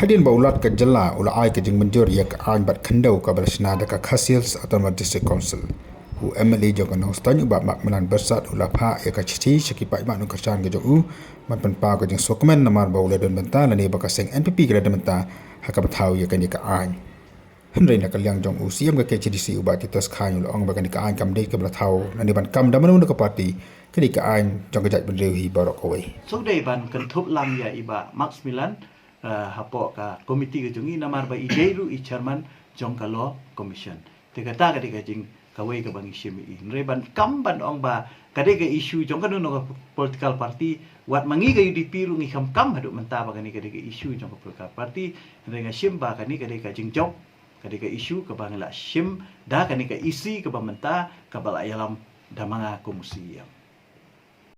Hadirin baulat ke jela ula ai ke jeng menjur ya ke an bat kendau ka bersna da ka Khasils Autonomous District Council. U MLA jo kan hostanyu ba mak menan bersat ula pha ya ka chiti seki pai mak nu kasan ke jo u man pen pa ko jeng sokmen namar baula don benta lani ba ka seng NPP ke dan benta ha ka bathau ya kan ya ka an. Henry nak liang jong u siam ke KCDC ubat titas khan ul ong ba kan ka an kam dei ke bathau lani ban kam da manu ke parti ke ka an jong ke jat ben rehi barok away. So dei ban kan thup lam ya iba Max Milan hapo ka komiti ke jungi namar ba ideiru I chairman jong ka law commission te kata ka jing kawai ka bang isim I re ban kam ban ong ba kade ka issue jong ka no political party wat mangi ka UDP ru ngi kam hadu menta ba kani kade ka issue jong ka political party re nga sim ba kani kade ka jing jong kade ka issue ka bang la sim da kani ka isi ka ba menta ka bal ayalam damanga komusi